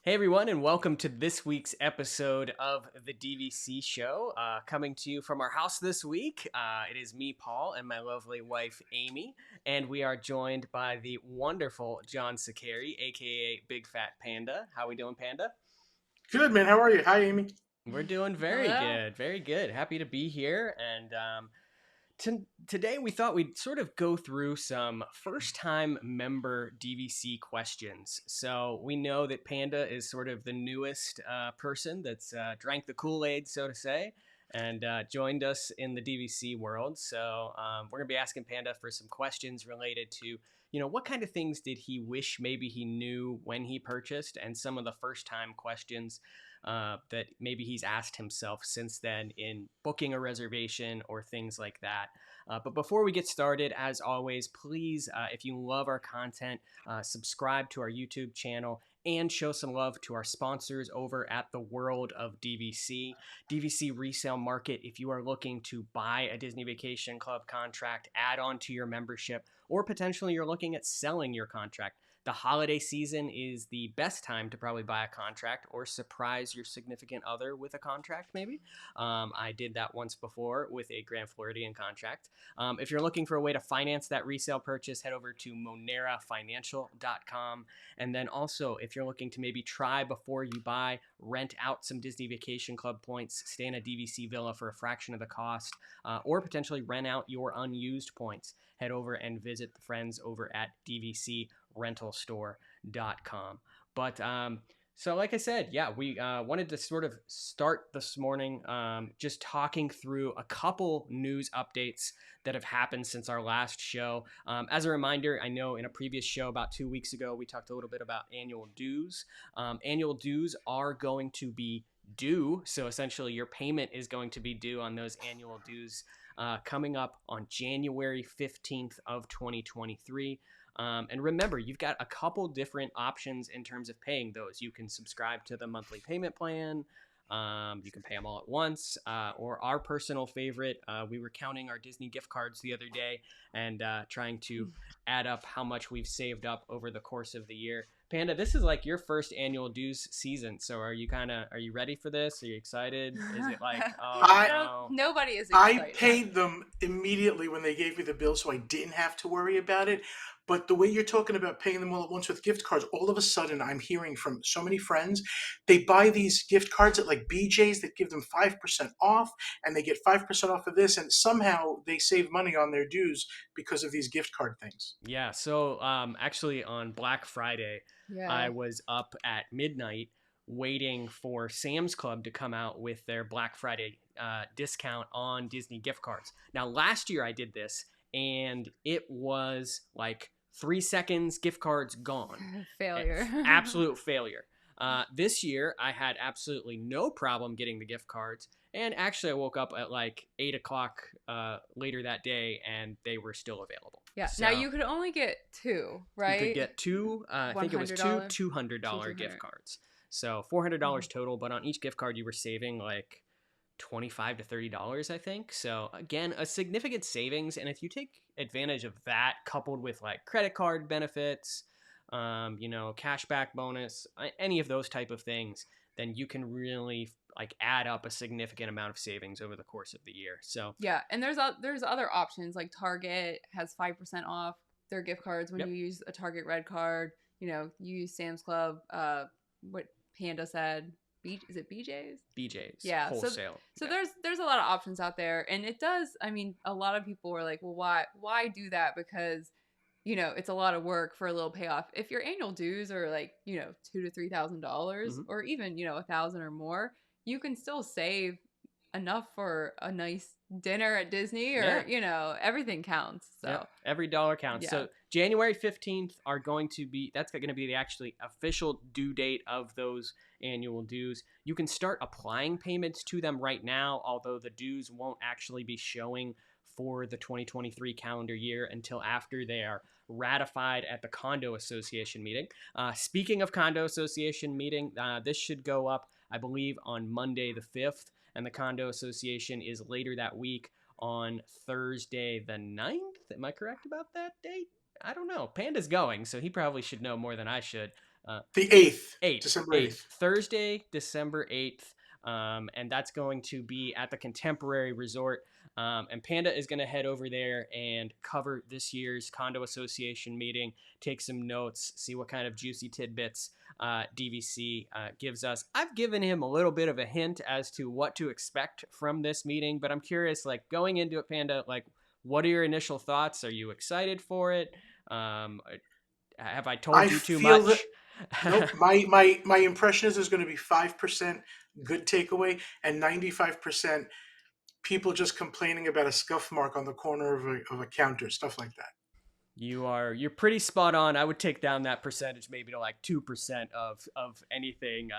Hey everyone, and welcome to this week's episode of the DVC show. Coming to you from our house this week, it is me, Paul, and my lovely wife, Amy, and we are joined by the wonderful John Sakari, aka Big Fat Panda. How we doing, Panda? Good, man. How are you? Hi, Amy. We're doing very Hello. good, very good. Happy to be here, and today we thought we'd sort of go through some first-time member DVC questions. So we know that Panda is sort of the newest person that's drank the Kool-Aid, so to say, and joined us in the DVC world. So we're gonna be asking Panda for some questions related to, what kind of things did he wish maybe he knew when he purchased, and some of the first-time questions that maybe he's asked himself since then in booking a reservation or things like that. But before we get started, as always, please, if you love our content, subscribe to our YouTube channel and show some love to our sponsors over at the World of DVC. DVC Resale Market, if you are looking to buy a Disney Vacation Club contract, add on to your membership, or potentially you're looking at selling your contract. The holiday season is the best time to probably buy a contract or surprise your significant other with a contract, maybe. I did that once before with a Grand Floridian contract. If you're looking for a way to finance that resale purchase, head over to monerafinancial.com. And then also, if you're looking to maybe try before you buy, rent out some Disney Vacation Club points, stay in a DVC villa for a fraction of the cost, or potentially rent out your unused points, head over and visit the friends over at dvcrentalstore.com. But so like I said, yeah, we wanted to sort of start this morning just talking through a couple news updates that have happened since our last show. As a reminder, I know in a previous show about 2 weeks ago, we talked a little bit about annual dues. Annual dues are going to be due. So essentially your payment is going to be due on those annual dues coming up on January 15th of 2023. And remember, you've got a couple different options in terms of paying those. You can subscribe to the monthly payment plan. You can pay them all at once. Or our personal favorite, we were counting our Disney gift cards the other day and trying to add up how much we've saved up over the course of the year. Panda, this is like your first annual dues season. So are you ready for this? Are you excited? Is it like, oh I no? Nobody is I excited. paid them immediately when they gave me the bill, so I didn't have to worry about it. But the way you're talking about paying them all at once with gift cards, all of a sudden I'm hearing from so many friends, they buy these gift cards at like BJ's that give them 5% off, and they get 5% off of this, and somehow they save money on their dues because of these gift card things. Yeah, so actually on Black Friday, I Yeah. was up at midnight waiting for Sam's Club to come out with their Black Friday discount on Disney gift cards. Now, last year I did this, and it was like 3 seconds, gift cards gone. Failure. Absolute failure. This year, I had absolutely no problem getting the gift cards. And actually, I woke up at like 8 o'clock later that day, and they were still available. Yeah. So Now you could only get two, right? you could get two, I think it was two $100? $200 gift cards. So $400 total, but on each gift card, you were saving like $25 to $30, I think. So again, a significant savings. And if you take advantage of that coupled with like credit card benefits, cashback bonus, any of those type of things, then you can really like add up a significant amount of savings over the course of the year. So Yeah, and there's other options like Target has 5% off their gift cards when Yep. you use a Target Red card. You use Sam's Club. What Panda said. Is it BJ's? BJ's, Yeah, wholesale. So Yeah. there's a lot of options out there, and it does. I mean, a lot of people were like, well, why do that? Because it's a lot of work for a little payoff. If your annual dues are like $2,000 to $3,000, Mhm. or even 1,000 or more, you can still save enough for a nice dinner at Disney, or Yeah. everything counts. So Yep. Every dollar counts. yeah, So January 15th that's going to be the actually official due date of those annual dues. You can start applying payments to them right now, although the dues won't actually be showing for the 2023 calendar year until after they are ratified at the Condo Association meeting. Speaking of Condo Association meeting, this should go up, I believe, on Monday the 5th, and the Condo Association is later that week on Thursday the 9th. Am I correct about that date? I don't know. Panda's going, so he probably should know more than I should. The 8th, 8th, December 8th, 8th. Thursday, December 8th. And that's going to be at the Contemporary Resort. And Panda is going to head over there and cover this year's Condo Association meeting, take some notes, see what kind of juicy tidbits DVC gives us. I've given him a little bit of a hint as to what to expect from this meeting, but I'm curious, like going into it, Panda, like what are your initial thoughts? Are you excited for it? Have I I told you too feel that much? nope. My impression is there's going to be 5% good takeaway and 95% people just complaining about a scuff mark on the corner of a counter, stuff like that. You're pretty spot on. I would take down that percentage maybe to like 2% of anything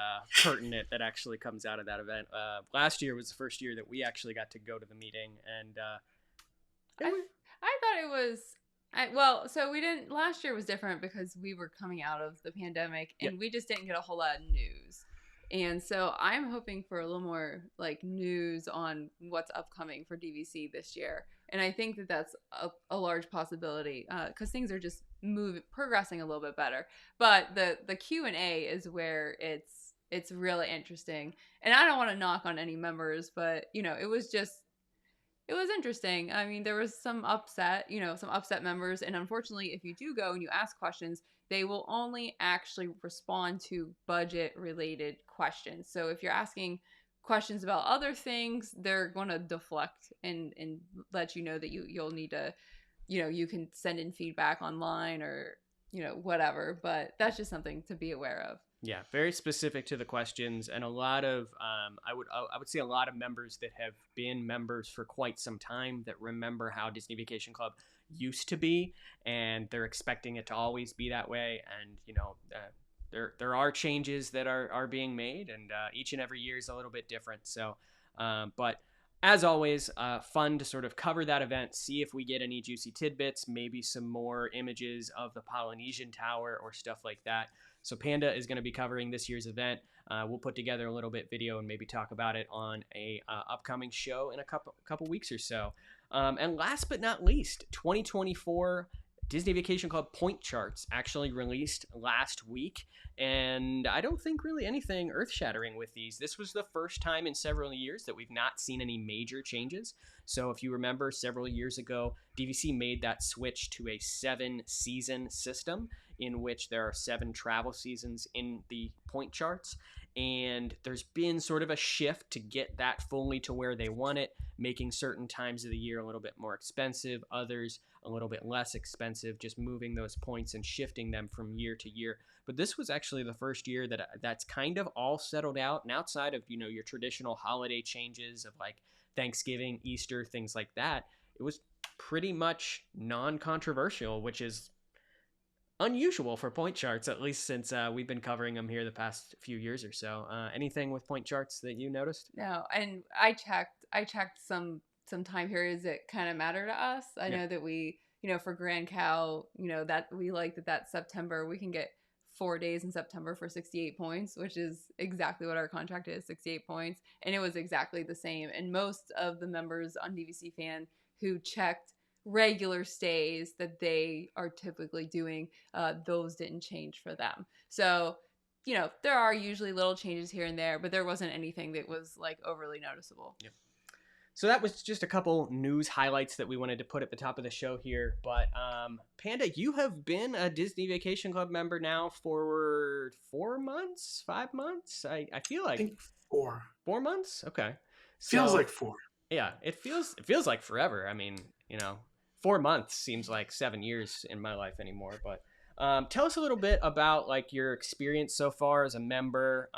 pertinent that actually comes out of that event. Last year was the first year that we actually got to go to the meeting, and I thought it was. Well, so we didn't. Last year was different because we were coming out of the pandemic, and we just didn't get a whole lot of news. And so I'm hoping for a little more like news on what's upcoming for DVC this year. And I think that that's a large possibility because things are just progressing a little bit better. But the Q&A is where it's really interesting. And I don't want to knock on any members, but it was interesting. I mean, there was some upset members. And unfortunately, if you do go and you ask questions, they will only actually respond to budget related questions. So if you're asking questions about other things, they're going to deflect and let you know that you'll need to, you can send in feedback online or, whatever. But that's just something to be aware of. yeah, very specific to the questions, and a lot of I would say a lot of members that have been members for quite some time that remember how Disney Vacation Club used to be, and they're expecting it to always be that way. And there are changes that are being made, and each and every year is a little bit different. So, but as always, fun to sort of cover that event, see if we get any juicy tidbits, maybe some more images of the Polynesian Tower or stuff like that. So Panda is going to be covering this year's event. We'll put together a little bit video and maybe talk about it on a upcoming show in a couple weeks or so. And last but not least, 2024 Disney Vacation Club point charts actually released last week, and I don't think really anything earth-shattering with these. This was the first time in several years that we've not seen any major changes. So if you remember, several years ago, DVC made that switch to a 7-season system in which there are 7 travel seasons in the point charts. And there's been sort of a shift to get that fully to where they want it, making certain times of the year a little bit more expensive, others a little bit less expensive, just moving those points and shifting them from year to year. But this was actually the first year that's kind of all settled out. And outside of, your traditional holiday changes of like Thanksgiving, Easter, things like that, it was pretty much non-controversial, which is unusual for point charts, at least since we've been covering them here the past few years or so. Anything with point charts that you noticed? No, and I checked some time periods that kind of matter to us. I know that we, for Grand Cal, that we like that September we can get 4 days in September for 68 points, which is exactly what our contract is, 68 points, and it was exactly the same. And most of the members on DVC Fan who checked regular stays that they are typically doing, those didn't change for them. So, there are usually little changes here and there, but there wasn't anything that was like overly noticeable. Yep. So that was just a couple news highlights that we wanted to put at the top of the show here. But Panda, you have been a Disney Vacation Club member now for 4 months, 5 months. I feel like I think 4. 4 months. Okay, Feels like 4. Yeah, it feels like forever. I mean, 4 months seems like 7 years in my life anymore. But tell us a little bit about like your experience so far as a member.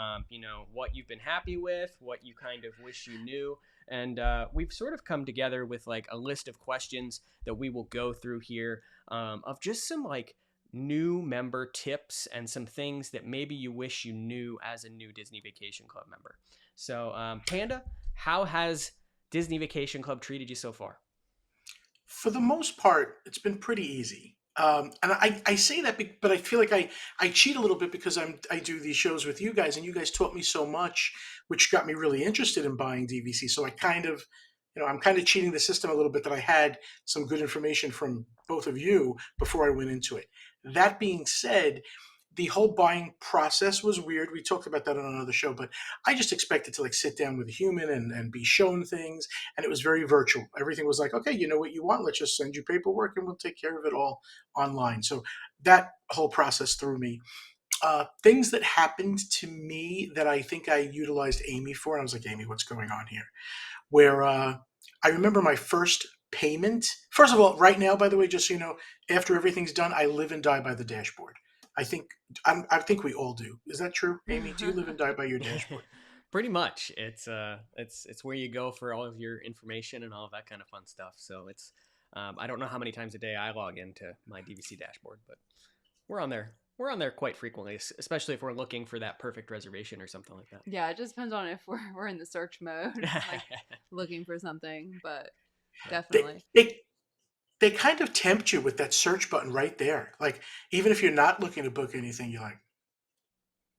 What you've been happy with, what you kind of wish you knew. And we've sort of come together with like a list of questions that we will go through here of just some like new member tips and some things that maybe you wish you knew as a new Disney Vacation Club member. So Panda, how has Disney Vacation Club treated you so far? For the most part, it's been pretty easy. And I say that, but I feel like I cheat a little bit because I do these shows with you guys, and you guys taught me so much, which got me really interested in buying DVC. So I kind of, I'm kind of cheating the system a little bit that I had some good information from both of you before I went into it. That being said, the whole buying process was weird. We talked about that on another show, but I just expected to like sit down with a human and be shown things. And it was very virtual. Everything was like, okay, you know what you want. Let's just send you paperwork and we'll take care of it all online. So that whole process threw me. Things that happened to me that I think I utilized Amy for. And I was like, Amy, what's going on here? Where I remember my first payment. First of all, right now, by the way, just so you know, after everything's done, I live and die by the dashboard. I think I think we all do. Is that true, Amy? Do you live and die by your dashboard? Pretty much. It's where you go for all of your information and all of that kind of fun stuff. So it's I don't know how many times a day I log into my DVC dashboard, but we're on there. We're on there quite frequently, especially if we're looking for that perfect reservation or something like that. Yeah, it just depends on if we're in the search mode, like looking for something, but They, definitely. they they kind of tempt you with that search button right there. Like even if you're not looking to book anything, you're like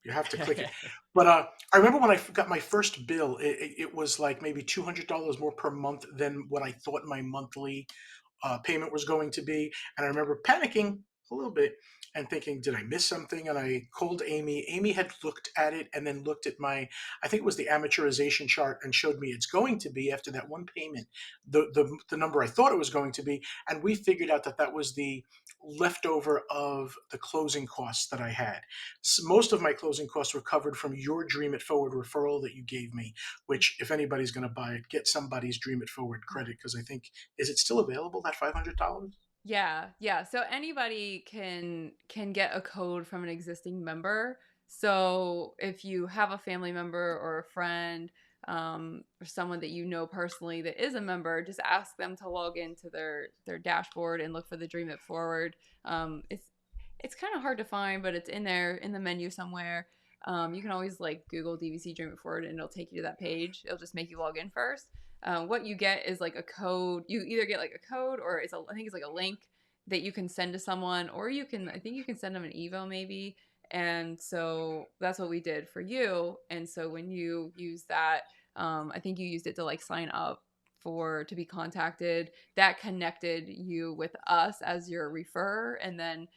you have to click it. But I remember when I got my first bill, it was like maybe $200 more per month than what I thought my monthly payment was going to be. And I remember panicking a little bit and thinking, did I miss something? And I called Amy. Amy had looked at it and then looked at my, I think it was the amateurization chart and showed me it's going to be after that one payment, the number I thought it was going to be. And we figured out that that was the leftover of the closing costs that I had. So most of my closing costs were covered from your Dream It Forward referral that you gave me, which if anybody's going to buy it, get somebody's Dream It Forward credit because I think, is it still available, that $500? Yeah, yeah. So anybody can get a code from an existing member. So if you have a family member or a friend, or someone that you know personally that is a member, just ask them to log into their dashboard and look for the Dream It Forward. It's kind of hard to find, but it's in there in the menu somewhere. You can always like Google DVC Dream It Forward and it'll take you to that page. It'll just make you log in first. What you get is like a code. You either get like a code or I think it's like a link that you can send to someone, or I think you can send them an email maybe. And so that's what we did for you. And so when you use that, I think you used it to like sign up to be contacted. That connected you with us as your referrer. And then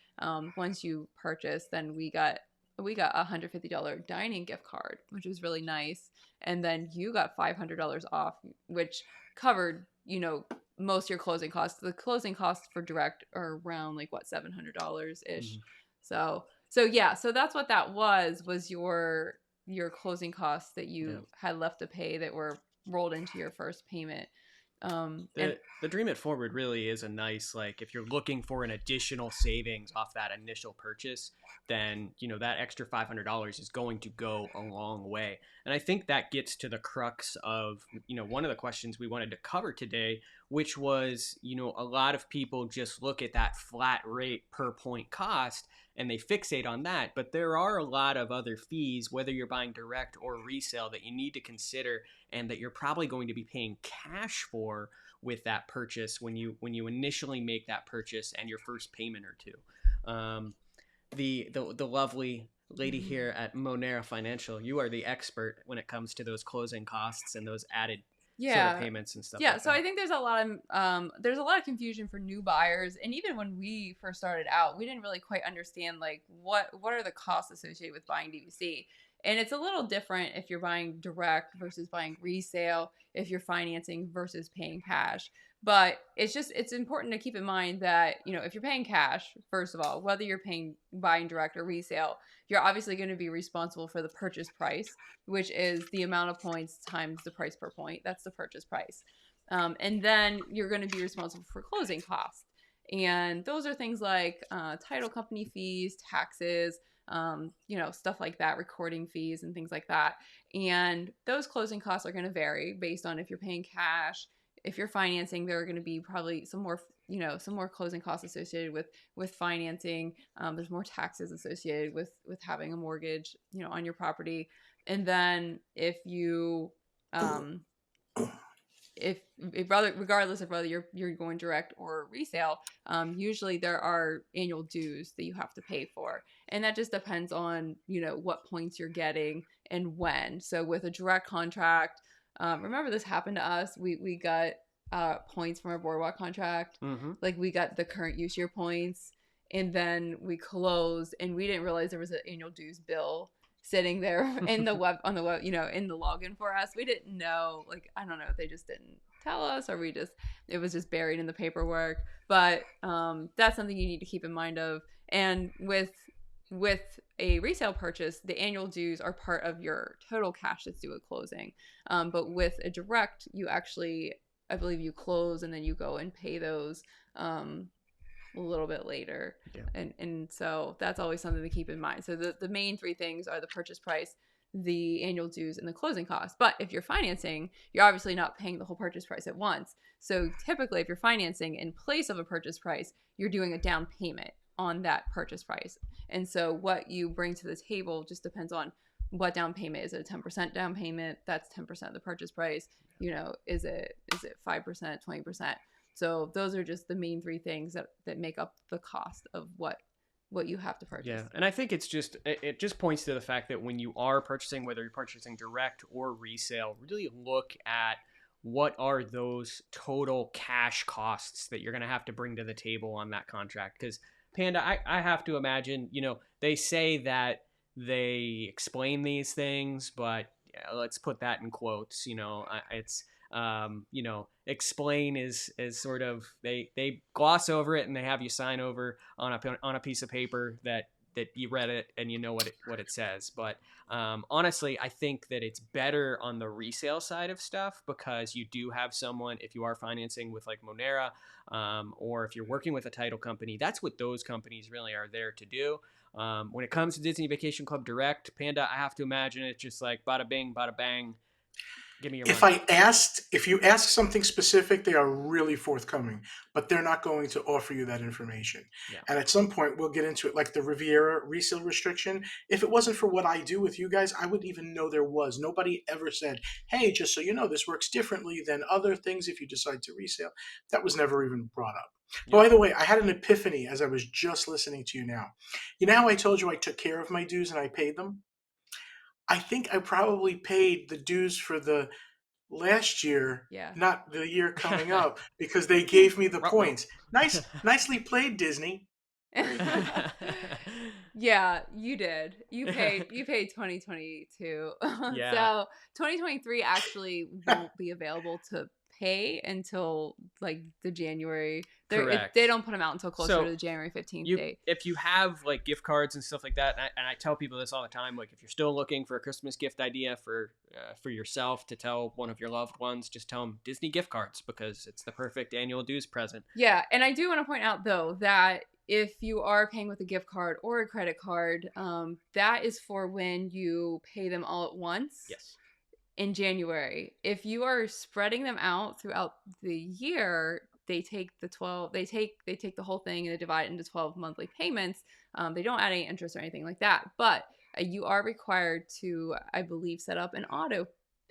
once you purchased, then we got a $150 dining gift card, which was really nice. And then you got $500 off, which covered, most of your closing costs. The closing costs for direct are around like what, $700 ish. So yeah, so that's what that was your closing costs that you had left to pay that were rolled into your first payment. The Dream It Forward really is a nice, like, if you're looking for an additional savings off that initial purchase, then that extra $500 is going to go a long way. And I think that gets to the crux of one of the questions we wanted to cover today, which was a lot of people just look at that flat rate per point cost and they fixate on that, but there are a lot of other fees, whether you're buying direct or resale, that you need to consider and that you're probably going to be paying cash for with that purchase when you initially make that purchase and your first payment or two. The lovely lady here at Monera Financial, you are the expert when it comes to those closing costs and those added sort of payments and stuff. Yeah, like so that. I think there's a lot of confusion for new buyers, and even when we first started out, we didn't really quite understand like what are the costs associated with buying DVC. And it's a little different if you're buying direct versus buying resale, if you're financing versus paying cash. But it's important to keep in mind that, if you're paying cash, first of all, whether you're buying direct or resale, you're obviously going to be responsible for the purchase price, which is the amount of points times the price per point. That's the purchase price. And then you're going to be responsible for closing costs. And those are things like title company fees, taxes, stuff like that, recording fees and things like that. And those closing costs are going to vary based on if you're paying cash. If you're financing, there are going to be probably some more closing costs associated with financing. There's more taxes associated with having a mortgage, on your property. And then if you, regardless of whether you're going direct or resale, usually there are annual dues that you have to pay for, and that just depends on what points you're getting and when. So with a direct contract, remember this happened to us. We got points from our boardwalk contract. Mm-hmm. Like we got the current use year points, and then we closed, and we didn't realize there was an annual dues bill sitting there in the web on the web, in the login for us. We didn't know, like, I don't know if they just didn't tell us, or it was just buried in the paperwork. But that's something you need to keep in mind of. And with a resale purchase, the annual dues are part of your total cash that's due at closing. But with a direct, you actually, I believe, you close and then you go and pay those a little bit later. Yeah. And so that's always something to keep in mind. So the main three things are the purchase price, the annual dues, and the closing costs. But if you're financing, you're obviously not paying the whole purchase price at once. So typically, if you're financing, in place of a purchase price, you're doing a down payment on that purchase price. And so what you bring to the table just depends on what down payment. Is it a 10% down payment? That's 10% of the purchase price. Is it 5%, 20%? So those are just the main three things that make up the cost of what you have to purchase. Yeah, and I think it just points to the fact that when you are purchasing, whether you're purchasing direct or resale, really look at what are those total cash costs that you're going to have to bring to the table on that contract. Because Panda, I have to imagine, they say that they explain these things, but yeah, let's put that in quotes. It's explain is sort of they gloss over it and they have you sign over on a piece of paper that you read it and you know what it says. But honestly, I think that it's better on the resale side of stuff, because you do have someone, if you are financing with like Monera, or if you're working with a title company, that's what those companies really are there to do. When it comes to Disney Vacation Club Direct, Panda, I have to imagine it's just like bada bing, bada bang. Give me your money. If you ask something specific, they are really forthcoming, but they're not going to offer you that information. Yeah. And at some point, we'll get into it, like the Riviera resale restriction. If it wasn't for what I do with you guys, I wouldn't even know there was. Nobody ever said, hey, just so you know, this works differently than other things if you decide to resale. That was never even brought up. Yeah. By the way, I had an epiphany as I was just listening to you now. You know how I told you I took care of my dues and I paid them? I think I probably paid the dues for the last year, Yeah. not the year coming up, because they gave me the points. Nicely played, Disney. Yeah, you did. You paid 2022. Yeah. So 2023 actually won't be available to pay until like the January. Correct. They don't put them out until closer So to the January 15th date. If you have like gift cards and stuff like that, and I tell people this all the time, like if you're still looking for a Christmas gift idea for yourself to tell one of your loved ones, just tell them Disney gift cards, because it's the perfect annual dues present. Yeah, and I do want to point out though that if you are paying with a gift card or a credit card, that is for when you pay them all at once. Yes. In January. If you are spreading them out throughout the year, they take the whole thing and they divide it into 12 monthly payments. They don't add any interest or anything like that, but you are required to, I believe, set up an auto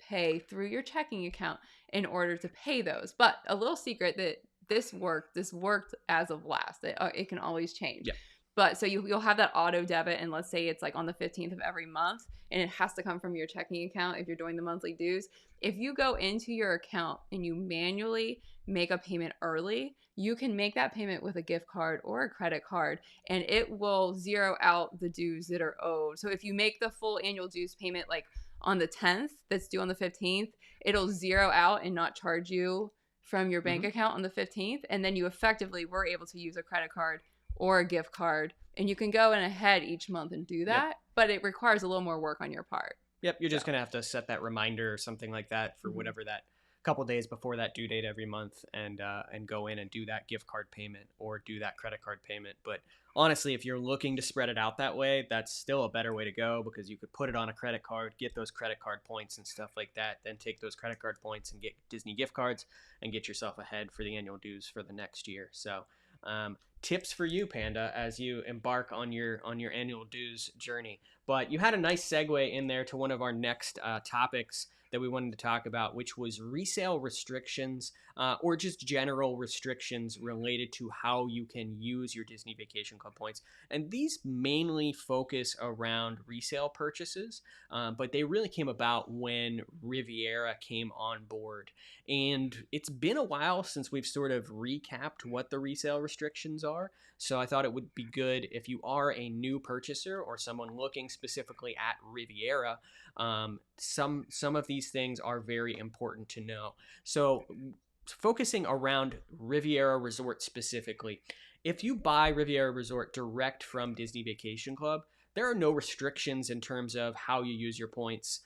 pay through your checking account in order to pay those. But a little secret that this worked as of last. It can always change. Yeah. But so you'll have that auto debit, and let's say it's like on the 15th of every month, and it has to come from your checking account if you're doing the monthly dues. If you go into your account and you manually make a payment early, you can make that payment with a gift card or a credit card, and it will zero out the dues that are owed. So if you make the full annual dues payment like on the 10th, that's due on the 15th, it'll zero out and not charge you from your bank account on the 15th, and then you effectively were able to use a credit card or a gift card, and you can go in ahead each month and do that, but it requires a little more work on your part. Yep, you're just going to have to set that reminder or something like that for whatever that couple days before that due date every month, and go in and do that gift card payment or do that credit card payment. But honestly, if you're looking to spread it out that way, that's still a better way to go, because you could put it on a credit card, get those credit card points and stuff like that, then take those credit card points and get Disney gift cards and get yourself ahead for the annual dues for the next year. So tips for you, Panda, as you embark on your annual dues journey. But you had a nice segue in there to one of our next topics that we wanted to talk about, which was resale restrictions, or just general restrictions related to how you can use your Disney Vacation Club points. And these mainly focus around resale purchases, but they really came about when Riviera came on board. And it's been a while since we've sort of recapped what the resale restrictions are. So I thought it would be good if you are a new purchaser or someone looking specifically at Riviera. Some of these things are very important to know. So focusing around Riviera Resort specifically, if you buy Riviera Resort direct from Disney Vacation Club, there are no restrictions in terms of how you use your points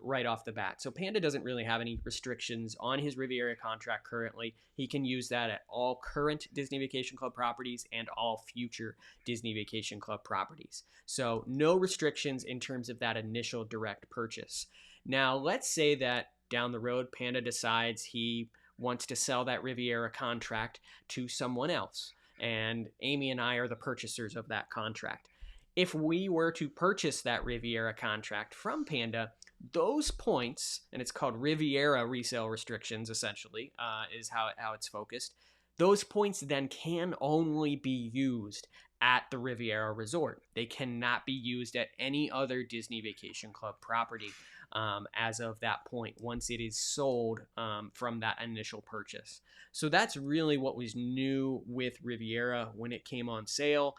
right off the bat. So Panda doesn't really have any restrictions on his Riviera contract currently. He can use that at all current Disney Vacation Club properties and all future Disney Vacation Club properties. So no restrictions in terms of that initial direct purchase. Now, let's say that down the road, Panda decides he wants to sell that Riviera contract to someone else, and Amy and I are the purchasers of that contract. If we were to purchase that Riviera contract from Panda, those points, and it's called Riviera resale restrictions, essentially, is how it's focused. Those points then can only be used at the Riviera Resort. They cannot be used at any other Disney Vacation Club property as of that point, once it is sold from that initial purchase. So that's really what was new with Riviera when it came on sale.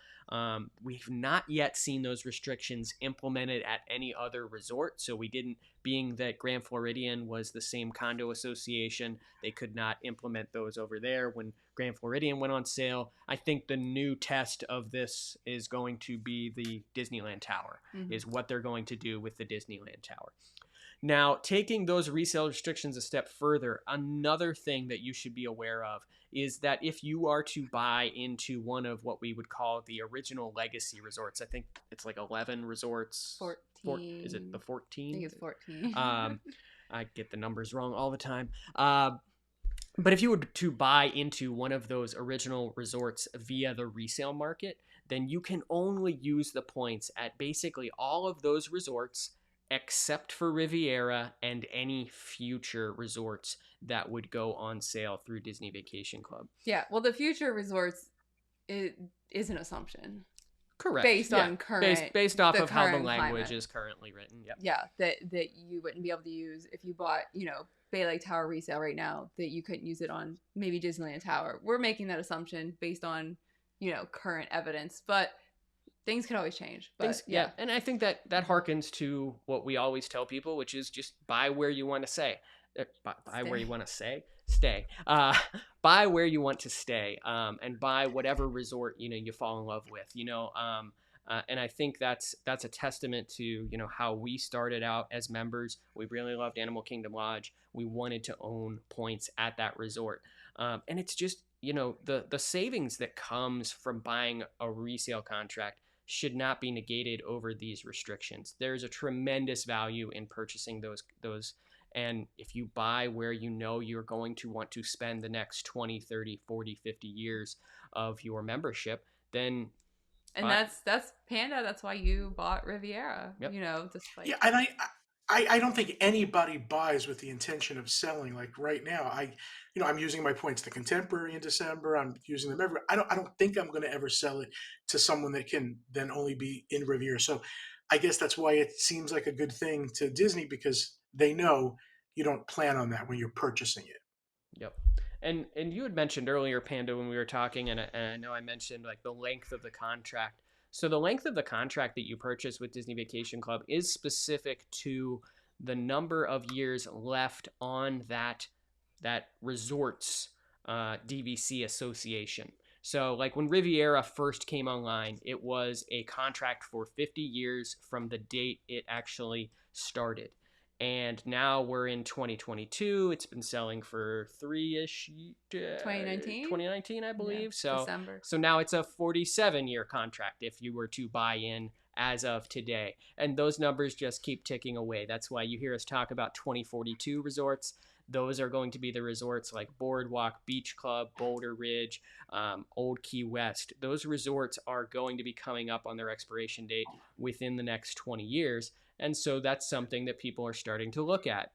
We've not yet seen those restrictions implemented at any other resort. So we didn't, being that Grand Floridian was the same condo association, they could not implement those over there when Grand Floridian went on sale. I think the new test of this is going to be the Disneyland Tower, is what they're going to do with the Disneyland Tower. Now, taking those resale restrictions a step further, another thing that you should be aware of is that if you are to buy into one of what we would call the original legacy resorts, I think it's like 11 resorts. 14. Is it the 14? I think it's 14. I get the numbers wrong all the time. But if you were to buy into one of those original resorts via the resale market, then you can only use the points at basically all of those resorts except for Riviera and any future resorts that would go on sale through Disney Vacation Club. Yeah, well, the future resorts is an assumption. Correct. Based on current... Based off the of how the current language climate. is currently written. Yep. Yeah, that you wouldn't be able to use if you bought, Bay Lake Tower resale right now, that you couldn't use it on maybe Disneyland Tower. We're making that assumption based on, current evidence, but things can always change. But yeah. And I think that harkens to what we always tell people, which is just buy where you want to stay. Buy where you want to stay. Buy where you want to stay, and buy whatever resort you fall in love with. And I think that's a testament to how we started out as members. We really loved Animal Kingdom Lodge. We wanted to own points at that resort, and it's just the savings that comes from buying a resale contract should not be negated over these restrictions. There's a tremendous value in purchasing those. And if you buy where you're going to want to spend the next 20, 30, 40, 50 years of your membership, then... And that's Panda. That's why you bought Riviera, Yep. despite... Yeah, and I don't think anybody buys with the intention of selling. Like right now, I'm using my points to Contemporary in December. I'm using them everywhere. I don't think I'm going to ever sell it to someone that can then only be in Riviera. So I guess that's why it seems like a good thing to Disney, because they know you don't plan on that when you're purchasing it. Yep. And you had mentioned earlier, Panda, when we were talking, and I know I mentioned like the length of the contract. So the length of the contract that you purchase with Disney Vacation Club is specific to the number of years left on that resort's DVC association. So like when Riviera first came online, it was a contract for 50 years from the date it actually started. And now we're in 2022. It's been selling for 3-ish. 2019, I believe. Yeah, so December. So now it's a 47-year contract if you were to buy in as of today. And those numbers just keep ticking away. That's why you hear us talk about 2042 resorts. Those are going to be the resorts like Boardwalk, Beach Club, Boulder Ridge, Old Key West. Those resorts are going to be coming up on their expiration date within the next 20 years. And so that's something that people are starting to look at.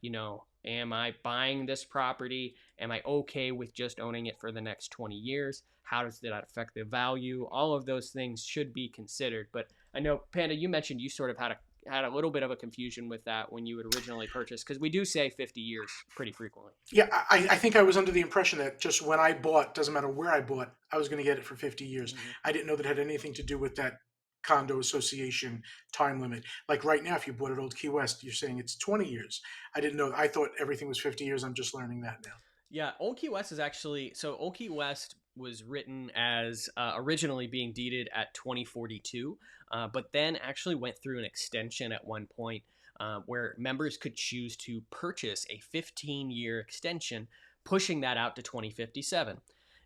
Am I buying this property? Am I okay with just owning it for the next 20 years? How does that affect the value? All of those things should be considered. But I know, Panda, you mentioned you sort of had had a little bit of a confusion with that when you would originally purchase, because we do say 50 years pretty frequently. Yeah, I think I was under the impression that just when I bought, doesn't matter where I bought, I was going to get it for 50 years. Mm-hmm. I didn't know that had anything to do with that condo association time limit. Like right now, if you bought at Old Key West, you're saying it's 20 years. I didn't know. I thought everything was 50 years. I'm just learning that now. Yeah, Old Key West is actually, so Old Key West was written as originally being deeded at 2042, but then actually went through an extension at one point where members could choose to purchase a 15-year extension, pushing that out to 2057.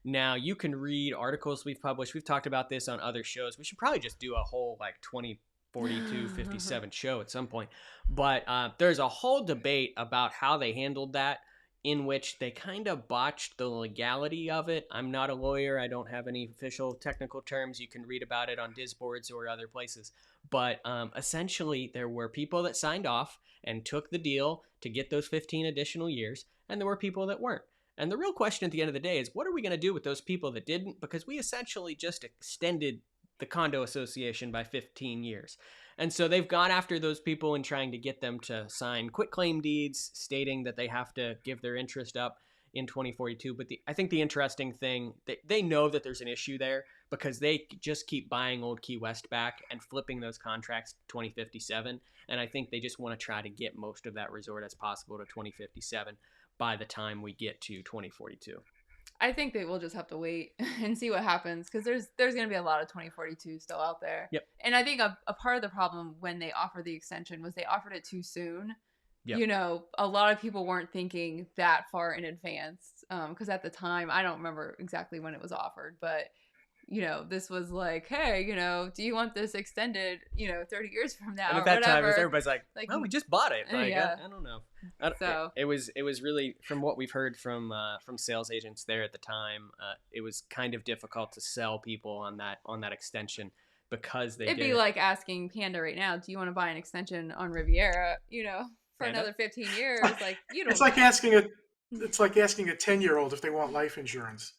Now, you can read articles we've published. We've talked about this on other shows. We should probably just do a whole like 2042, 57 show at some point. But there's a whole debate about how they handled that, in which they kind of botched the legality of it. I'm not a lawyer. I don't have any official technical terms. You can read about it on Disboards or other places. But essentially, there were people that signed off and took the deal to get those 15 additional years, and there were people that weren't. And the real question at the end of the day is, what are we going to do with those people that didn't? Because we essentially just extended the condo association by 15 years. And so they've gone after those people and trying to get them to sign quitclaim deeds stating that they have to give their interest up in 2042. But I think the interesting thing, they know that there's an issue there because they just keep buying Old Key West back and flipping those contracts to 2057. And I think they just want to try to get most of that resort as possible to 2057 by the time we get to 2042. I think they will just have to wait and see what happens, because there's going to be a lot of 2042 still out there. Yep. And I think a part of the problem when they offered the extension was they offered it too soon. Yep. You know, a lot of people weren't thinking that far in advance, because at the time, I don't remember exactly when it was offered, but you know, this was like, hey, you know, do you want this extended, you know, 30 years from now? And at or that whatever? time, everybody's like, well, we just bought it. Like, yeah. I don't know. So it was really, from what we've heard from sales agents there at the time, it was kind of difficult to sell people on that extension because it'd be like asking Panda right now, do you want to buy an extension on Riviera, you know, for Panda? another 15 years? Like, you don't It's like asking a 10-year-old if they want life insurance.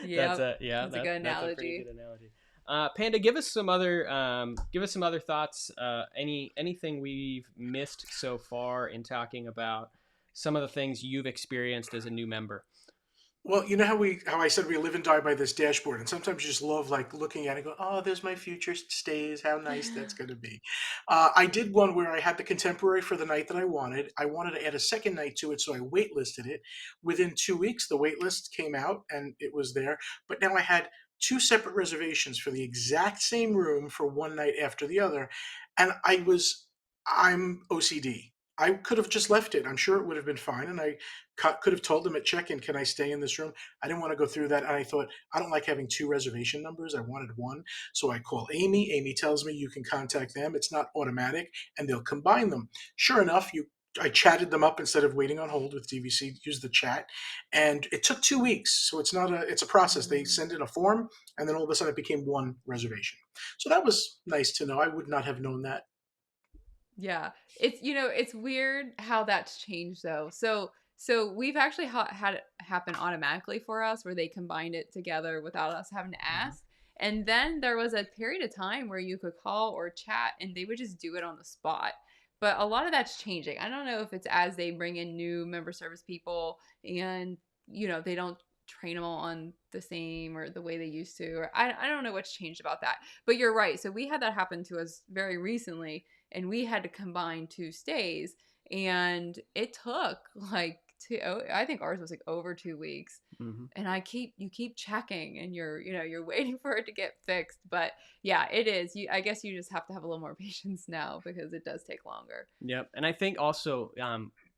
Yeah, That's a good analogy. That's a pretty good analogy. Panda, give us some other thoughts. Anything we've missed so far in talking about some of the things you've experienced as a new member? Well, you know how I said we live and die by this dashboard, and sometimes you just love like looking at it and go, oh, there's my future stays. How nice that's going to be. I did one where I had the contemporary for the night that I wanted. I wanted to add a second night to it, so I waitlisted it. Within 2 weeks, the waitlist came out and it was there. But now I had two separate reservations for the exact same room for one night after the other, and I'm OCD. I could have just left it. I'm sure it would have been fine. And I could have told them at check-in, can I stay in this room? I didn't want to go through that. And I thought, I don't like having two reservation numbers. I wanted one. So I call Amy. Amy tells me you can contact them. It's not automatic, and they'll combine them. Sure enough, I chatted them up instead of waiting on hold with DVC, used the chat. And it took 2 weeks. So it's a process. They send in a form, and then all of a sudden it became one reservation. So that was nice to know. I would not have known that. Yeah, it's, you know, it's weird how that's changed though. So we've actually had it happen automatically for us, where they combined it together without us having to ask. And then there was a period of time where you could call or chat and they would just do it on the spot. But a lot of that's changing. I don't know if it's as they bring in new member service people and, you know, they don't train them all on the same or the way they used to, or I don't know what's changed about that. But you're right. So we had that happen to us very recently, and we had to combine two stays, and it took like I think ours was like over 2 weeks. Mm-hmm. And you keep checking, and you're waiting for it to get fixed. But yeah, it is. I guess you just have to have a little more patience now, because it does take longer. Yep. And I think also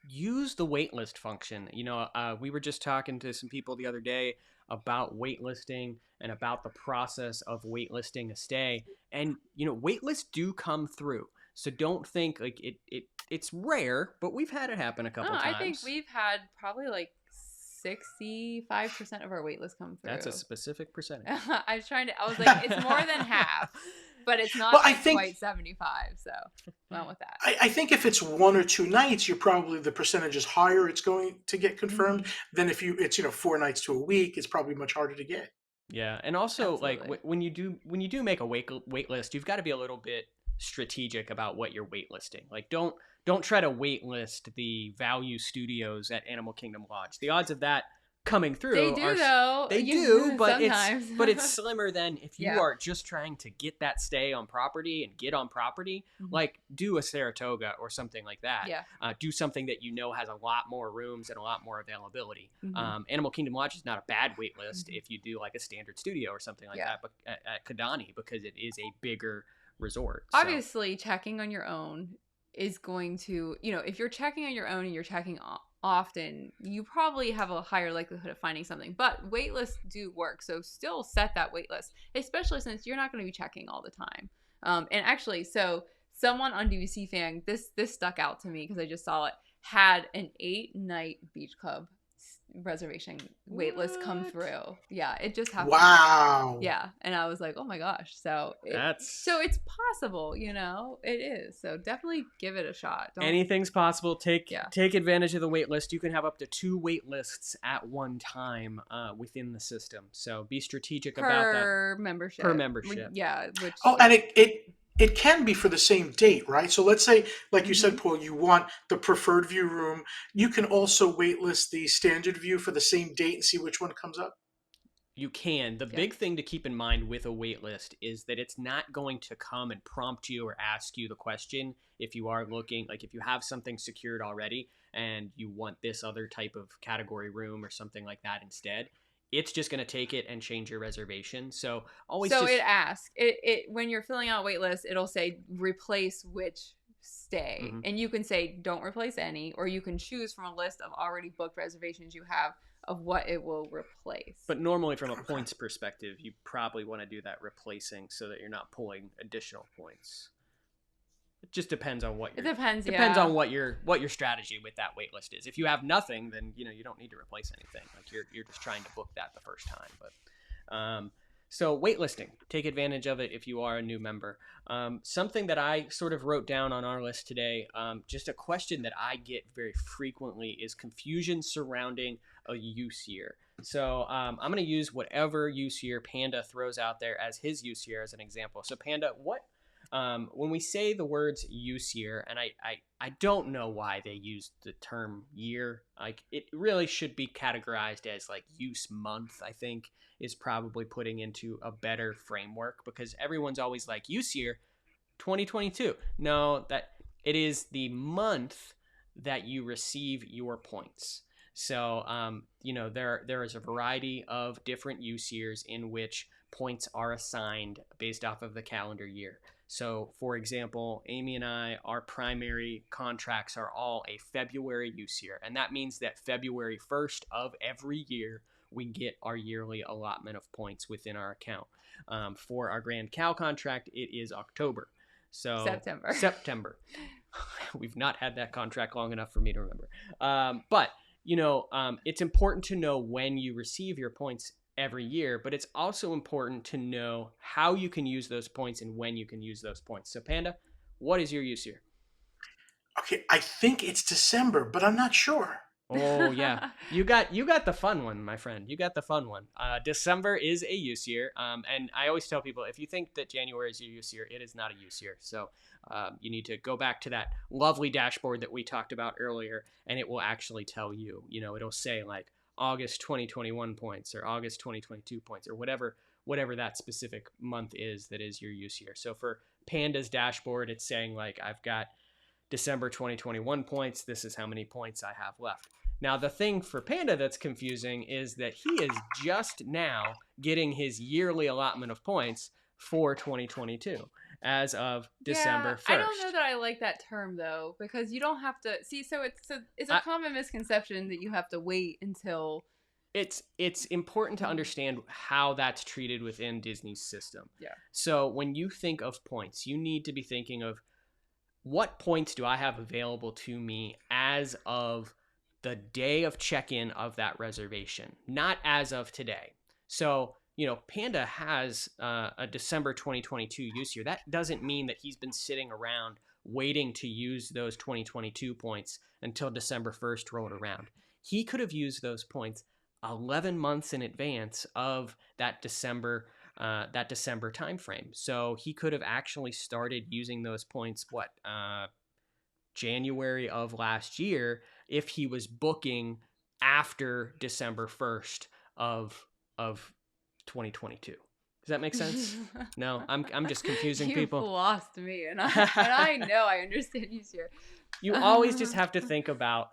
use the waitlist function. You know, we were just talking to some people the other day about waitlisting and about the process of waitlisting a stay. And, you know, waitlists do come through. So don't think like it's rare, but we've had it happen a couple times. I think we've had probably like 65% of our waitlist come through. That's a specific percentage. I was like, it's more than half, but it's not quite 75. So went with that. I think if it's 1 or 2 nights, you're probably, the percentage is higher. It's going to get confirmed than if it's 4 nights to a week. It's probably much harder to get. Yeah, and also Absolutely. like when you do make a wait list, you've got to be a little bit strategic about what you're waitlisting. Like, don't try to waitlist the value studios at Animal Kingdom Lodge. The odds of that coming They through do are though. they do, but Sometimes. it's slimmer than if you Yeah. are just trying to get that stay on property and get on property. Like, do a Saratoga or something like that. Yeah. Do something that you know has a lot more rooms and a lot more availability. Mhm. Animal Kingdom Lodge is not a bad wait list if you do like a standard studio or something like Yeah. that, but at Kidani, because it is a bigger resort. So, Obviously, checking on your own is going to, if you're checking on your own and you're checking often, you probably have a higher likelihood of finding something. But waitlists do work, so still set that waitlist, especially since you're not going to be checking all the time. And actually, so someone on DVC Fan, this stuck out to me because I just saw it, had an 8-night beach club reservation waitlist come What? through. Yeah, it just happened. Wow. Yeah, and I was like, oh my gosh. So that's it's possible, it is. So definitely give it a shot. anything's possible. Take Yeah. advantage of the wait list. You can have up to 2 wait lists at one time within the system. So be strategic about that. Per membership. Per membership. Yeah. Which, Oh, and it can be for the same date, right? So let's say, like you said, Paul, you want the preferred view room. You can also waitlist the standard view for the same date and see which one comes up. You can. The big thing to keep in mind with a wait list is that it's not going to come and prompt you or ask you the question if you are looking, like if you have something secured already and you want this other type of category room or something like that instead. It's just going to take it and change your reservation. So always it asks it when you're filling out wait list, it'll say replace which stay, and you can say don't replace any, or you can choose from a list of already booked reservations you have of what it will replace. But normally from a points perspective, you probably want to do that replacing so that you're not pulling additional points. It just depends on what depends on what your strategy with that wait list is. If you have nothing, then you don't need to replace anything. Like you're just trying to book that the first time. But so waitlisting, take advantage of it if you are a new member. Something that I sort of wrote down on our list today, just a question that I get very frequently is confusion surrounding a use year. So I'm going to use whatever use year Panda throws out there as his use year as an example. So Panda, when we say the words use year, and I don't know why they use the term year, like it really should be categorized as like use month, I think is probably putting into a better framework, because everyone's always like use year 2022. No, that it is the month that you receive your points. So, there is a variety of different use years in which points are assigned based off of the calendar year. So, for example, Amy and I, our primary contracts are all a February use year. And that means that February 1st of every year, we get our yearly allotment of points within our account. For our Grand Cal contract, it is October. So September. We've not had that contract long enough for me to remember. But it's important to know when you receive your points every year, but it's also important to know how you can use those points and when you can use those points. So Panda, what is your use year? Okay, I think it's December, but I'm not sure. Oh yeah, you got the fun one, my friend. You got the fun one. December is a use year, and I always tell people, if you think that January is your use year, it is not a use year. So you need to go back to that lovely dashboard that we talked about earlier, and it will actually tell you. It'll say like August 2021 points or August 2022 points or whatever that specific month is that is your use year. So for Panda's dashboard, it's saying like I've got December 2021 points. This is how many points I have left. Now, the thing for Panda that's confusing is that he is just now getting his yearly allotment of points for 2022 as of December 1st. I don't know that I like that term, though, because you don't have to... See, so it's a common misconception that you have to wait until... It's important to understand how that's treated within Disney's system. Yeah. So when you think of points, you need to be thinking of what points do I have available to me as of the day of check-in of that reservation, not as of today. So, Panda has a December 2022 use year. That doesn't mean that he's been sitting around waiting to use those 2022 points until December 1st rolled around. He could have used those points 11 months in advance of that December that December timeframe. So he could have actually started using those points, January of last year, if he was booking after December 1st of 2022. Does that make sense? No, I'm just confusing You've people. lost me, and I know I understand you, sir. You always just have to think about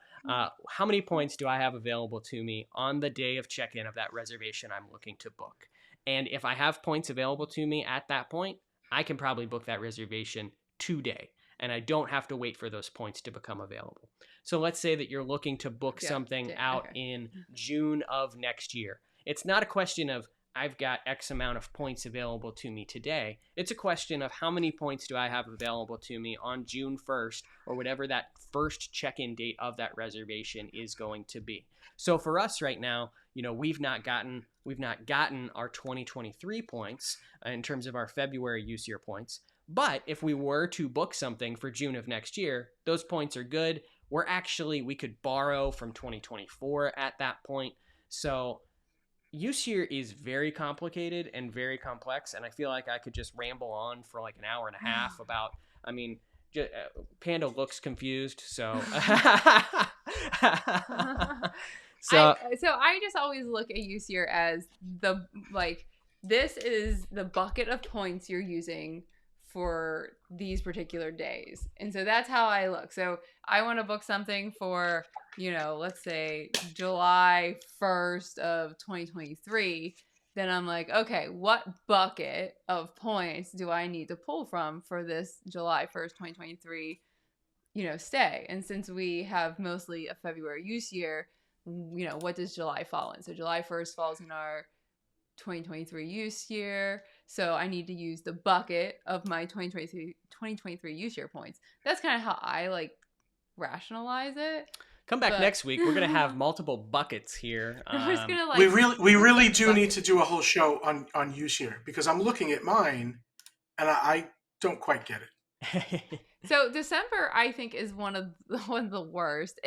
how many points do I have available to me on the day of check-in of that reservation I'm looking to book. And if I have points available to me at that point, I can probably book that reservation today. And I don't have to wait for those points to become available. So let's say that you're looking to book something out in June of next year. It's not a question of I've got X amount of points available to me today. It's a question of how many points do I have available to me on June 1st or whatever that first check-in date of that reservation is going to be. So for us right now, we've not gotten our 2023 points in terms of our February use year points. But if we were to book something for June of next year, those points are good. We could borrow from 2024 at that point. So use year is very complicated and very complex, and I feel like I could just ramble on for like an hour and a half about, Panda looks confused, so. So I just always look at use year as this is the bucket of points you're using for these particular days. And so that's how I look. So I want to book something for, let's say July 1st of 2023. Then I'm like, okay, what bucket of points do I need to pull from for this July 1st, 2023, stay? And since we have mostly a February use year, what does July fall in? So July 1st falls in our 2023 use year. So I need to use the bucket of my 2023 use year points. That's kind of how I rationalize it. Come back next week. We're gonna have multiple buckets here. We're just gonna we really do need to do a whole show on use year, because I'm looking at mine and I don't quite get it. So December, I think, is one of the worst.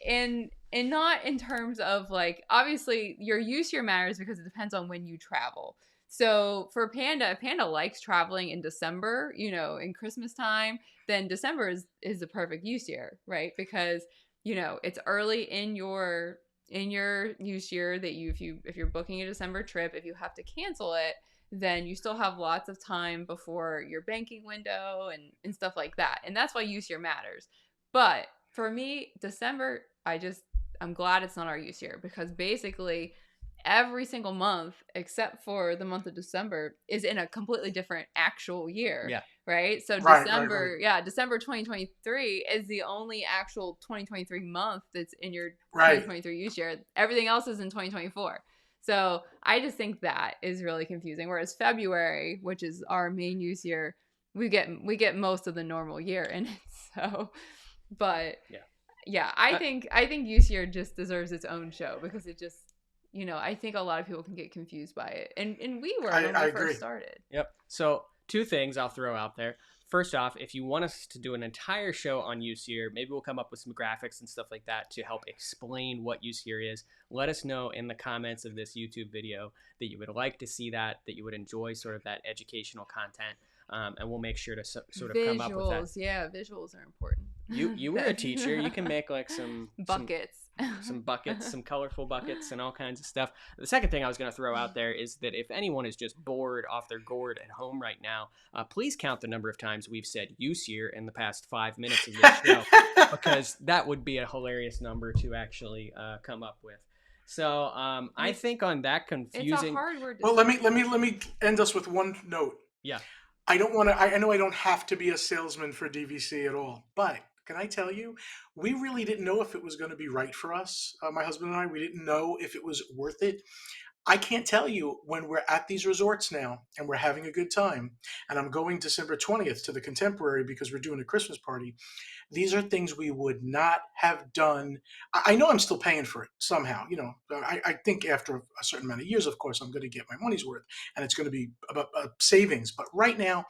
And not in terms of obviously your use year matters because it depends on when you travel. So for Panda likes traveling in December, in Christmas time, then December is the perfect use year, right? Because, it's early in your use year that if you're booking a December trip, if you have to cancel it, then you still have lots of time before your banking window and stuff like that. And that's why use year matters. But for me, December, I'm glad it's not our use year, because basically every single month except for the month of December is in a completely different actual year. Yeah. Right? So December 2023 is the only actual 2023 month that's in your 2023 use year. Everything else is in 2024. So I just think that is really confusing. Whereas February, which is our main use year, we get most of the normal year in it. So, but yeah, I think use year just deserves its own show, because it just, I think a lot of people can get confused by it, and we were when we first started. Yep. So 2 things I'll throw out there. First off, if you want us to do an entire show on use year, maybe we'll come up with some graphics and stuff like that to help explain what use year is. Let us know in the comments of this YouTube video that you would like to see that you would enjoy sort of that educational content, and we'll make sure to sort of come up with that. Yeah, visuals are important. You were a teacher. You can make some buckets. Some buckets, some colorful buckets, and all kinds of stuff. The second thing I was going to throw out there is that if anyone is just bored off their gourd at home right now, please count the number of times we've said use year in the past 5 minutes of this show, because that would be a hilarious number to actually come up with. So I think on that confusing. It's a hard word. Well, let me end us with one note. Yeah. I know I don't have to be a salesman for DVC at all, but can I tell you, we really didn't know if it was going to be right for us. My husband and I, we didn't know if it was worth it. I can't tell you, when we're at these resorts now and we're having a good time, and I'm going December 20th to the Contemporary because we're doing a Christmas party. These are things we would not have done. I know I'm still paying for it somehow. I think after a certain amount of years, of course, I'm going to get my money's worth, and it's going to be about savings. But right now,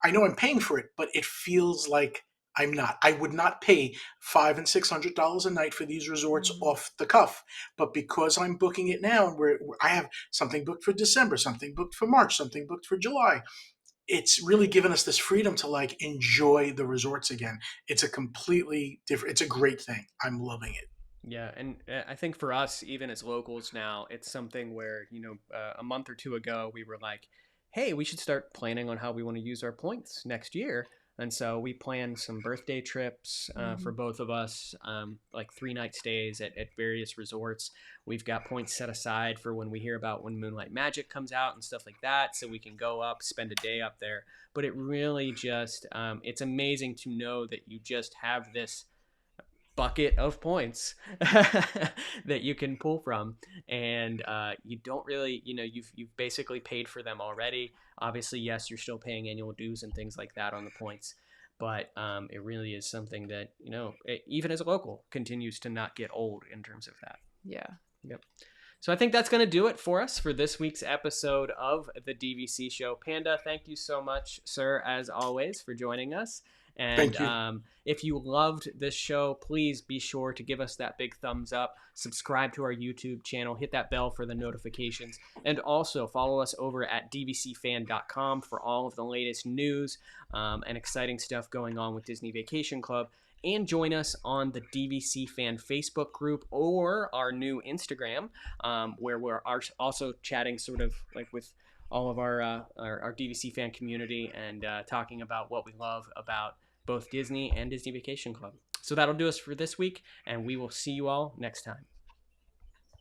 I know I'm paying for it, but it feels like I'm not. I would not pay $500 and $600 a night for these resorts Mhm. off the cuff. But because I'm booking it now, and I have something booked for December, something booked for March, something booked for July, it's really given us this freedom to like enjoy the resorts again. It's a completely different. It's a great thing. I'm loving it. Yeah, and I think for us, even as locals now, it's something where, a month or two ago, we were like, hey, we should start planning on how we want to use our points next year. And so we planned some birthday trips for Mhm. both of us, like 3 night stays at various resorts. We've got points set aside for when we hear about when Moonlight Magic comes out and stuff like that. So we can go up, spend a day up there. But it really just, it's amazing to know that you just have this bucket of points that you can pull from, and you don't really, you've basically paid for them already. Obviously, yes, you're still paying annual dues and things like that on the points, but it really is something that, even as a local, continues to not get old in terms of that. Yeah. Yep. So I think that's going to do it for us for this week's episode of the DVC show. Panda, thank you so much, sir, as always, for joining us. And Thank you. if you loved this show, please be sure to give us that big thumbs up, subscribe to our YouTube channel, hit that bell for the notifications, and also follow us over at dvcfan.com for all of the latest news and exciting stuff going on with Disney Vacation Club. And join us on the DVC Fan Facebook group or our new Instagram, where we're also chatting sort of like with all of our DVC fan community and talking about what we love about both Disney and Disney Vacation Club. So that'll do us for this week, and we will see you all next time.